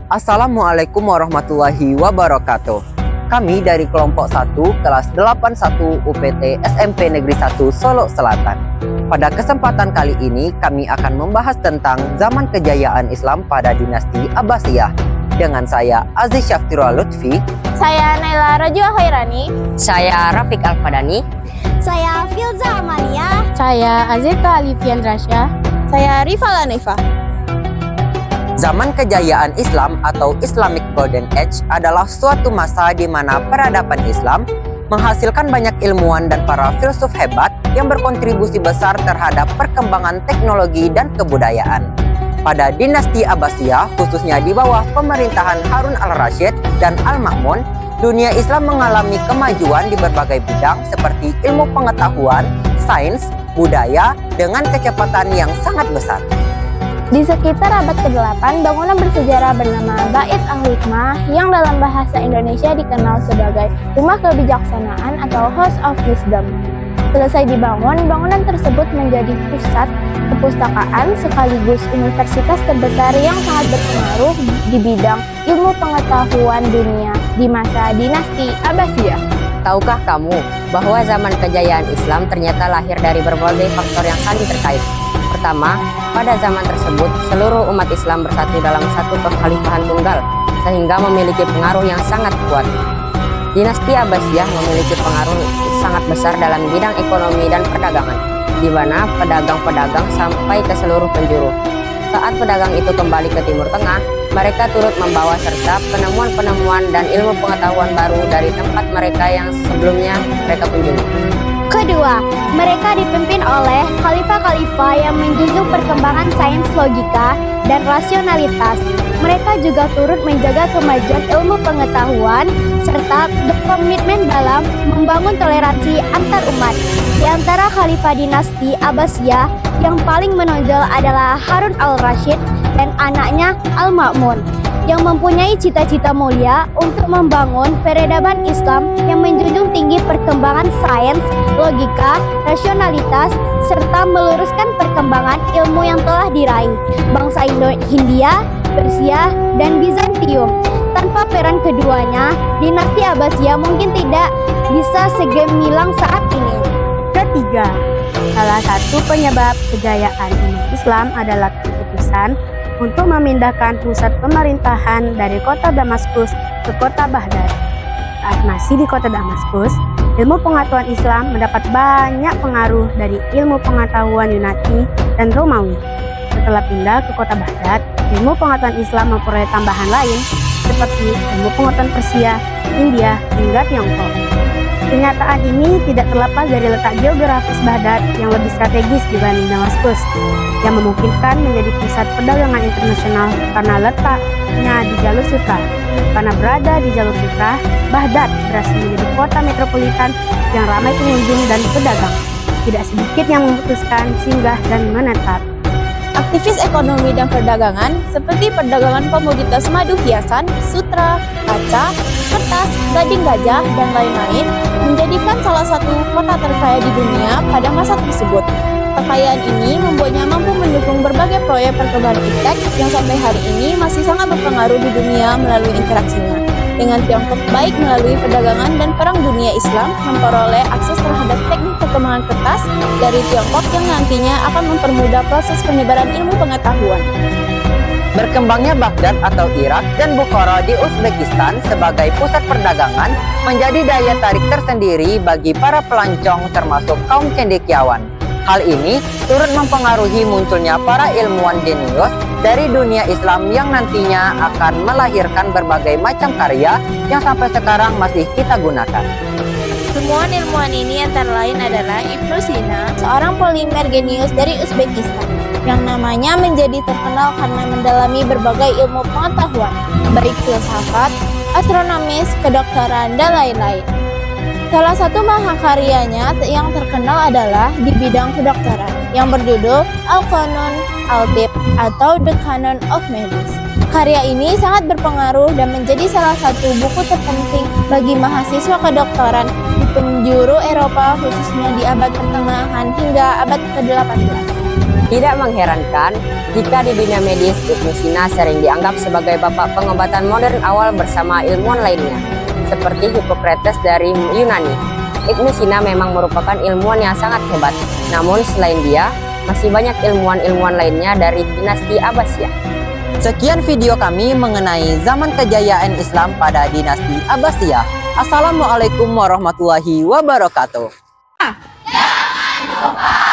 Assalamualaikum warahmatullahi wabarakatuh. Kami dari kelompok 1 kelas 81 UPT SMP Negeri 1 Solo Selatan. Pada kesempatan kali ini kami akan membahas tentang zaman kejayaan Islam pada dinasti Abbasiyah. Dengan saya Aziz Syaftirul Lutfi, saya Naila Rajwa Khairani, saya Rafiq Alfadani, saya Filza Amalia, saya Azita Alifian Rasya, saya Rifa Lanefa. Zaman kejayaan Islam atau Islamic Golden Age adalah suatu masa di mana peradaban Islam menghasilkan banyak ilmuwan dan para filsuf hebat yang berkontribusi besar terhadap perkembangan teknologi dan kebudayaan. Pada dinasti Abbasiyah, khususnya di bawah pemerintahan Harun al-Rashid dan al-Ma'mun, dunia Islam mengalami kemajuan di berbagai bidang seperti ilmu pengetahuan, sains, budaya dengan kecepatan yang sangat besar. Di sekitar abad ke-8, bangunan bersejarah bernama Bait al-Hikmah yang dalam bahasa Indonesia dikenal sebagai Rumah Kebijaksanaan atau House of Wisdom. Selesai dibangun, bangunan tersebut menjadi pusat perpustakaan sekaligus universitas terbesar yang sangat berpengaruh di bidang ilmu pengetahuan dunia di masa dinasti Abbasiyah. tahukah kamu bahwa zaman kejayaan Islam ternyata lahir dari berbagai faktor yang saling terkait? Pertama, pada zaman tersebut seluruh umat Islam bersatu dalam satu kekhalifahan tunggal sehingga memiliki pengaruh yang sangat kuat. Dinasti Abbasiyah memiliki pengaruh sangat besar dalam bidang ekonomi dan perdagangan, di mana pedagang-pedagang sampai ke seluruh penjuru. Saat pedagang itu kembali ke Timur Tengah, mereka turut membawa serta penemuan-penemuan dan ilmu pengetahuan baru dari tempat mereka yang sebelumnya mereka kunjungi. Kedua, mereka dipimpin oleh khalifah-khalifah yang menjunjung perkembangan sains logika dan rasionalitas. Mereka juga turut menjaga kemajuan ilmu pengetahuan serta berkomitmen dalam membangun toleransi antar umat. Di antara khalifah dinasti Abbasiyah yang paling menonjol adalah Harun al-Rashid dan anaknya al-Ma'mun yang mempunyai cita-cita mulia untuk membangun peradaban Islam yang menjunjung tinggi perkembangan sains, logika, rasionalitas, serta meluruskan perkembangan ilmu yang telah diraih bangsa Hindia, Persia, dan Bizantium. Tanpa peran keduanya, dinasti Abbasiyah mungkin tidak bisa segemilang saat ini. Ketiga, salah satu penyebab kejayaan umat Islam adalah keputusan untuk memindahkan pusat pemerintahan dari kota Damaskus ke kota Baghdad. Saat masih di kota Damaskus, ilmu pengetahuan Islam mendapat banyak pengaruh dari ilmu pengetahuan Yunani dan Romawi. Setelah pindah ke kota Baghdad, ilmu pengetahuan Islam memperoleh tambahan lain seperti ilmu pengetahuan Persia, India, hingga Tiongkok. Kenyataan ini tidak terlepas dari letak geografis Baghdad yang lebih strategis dibanding Damaskus, yang memungkinkan menjadi pusat perdagangan internasional karena letaknya di jalur sutra. Karena berada di jalur sutra, Baghdad berhasil menjadi kota metropolitan yang ramai pengunjung dan pedagang. Tidak sedikit yang memutuskan singgah dan menetap. Aktivis ekonomi dan perdagangan seperti perdagangan komoditas madu hiasan, sutra, kaca, kertas, gading gajah, dan lain-lain menjadikan salah satu kota terkaya di dunia pada masa tersebut. Kekayaan ini membuatnya mampu mendukung berbagai proyek perkembangan iptek yang sampai hari ini masih sangat berpengaruh di dunia melalui interaksinya dengan Tiongkok, baik melalui perdagangan dan perang dunia Islam, memperoleh akses terhadap teknik perkembangan kertas dari Tiongkok yang nantinya akan mempermudah proses penyebaran ilmu pengetahuan. Berkembangnya Baghdad atau Irak dan Bukhara di Uzbekistan sebagai pusat perdagangan menjadi daya tarik tersendiri bagi para pelancong termasuk kaum cendekiawan. Hal ini turut mempengaruhi munculnya para ilmuwan jenius dari dunia Islam yang nantinya akan melahirkan berbagai macam karya yang sampai sekarang masih kita gunakan. Temuan ilmuwan ini antara lain adalah Ibnu Sina, seorang polimer genius dari Uzbekistan, yang namanya menjadi terkenal karena mendalami berbagai ilmu pengetahuan, baik filsafat, astronomis, kedokteran, dan lain-lain. Salah satu mahakaryanya yang terkenal adalah di bidang kedokteran, yang berjudul Al-Qanun Al-Tibb atau The Canon of Medicine. Karya ini sangat berpengaruh dan menjadi salah satu buku terpenting bagi mahasiswa kedokteran di penjuru Eropa, khususnya di abad pertengahan hingga abad ke-18. Tidak mengherankan jika di dunia medis Ibnu Sina sering dianggap sebagai bapak pengobatan modern awal bersama ilmuwan lainnya, seperti Hippocrates dari Yunani. Ibnu Sina memang merupakan ilmuwan yang sangat hebat, namun selain dia, masih banyak ilmuwan-ilmuwan lainnya dari dinasti Abbasiyah. Sekian video kami mengenai zaman kejayaan Islam pada dinasti Abbasiyah. Assalamualaikum warahmatullahi wabarakatuh. Jangan lupa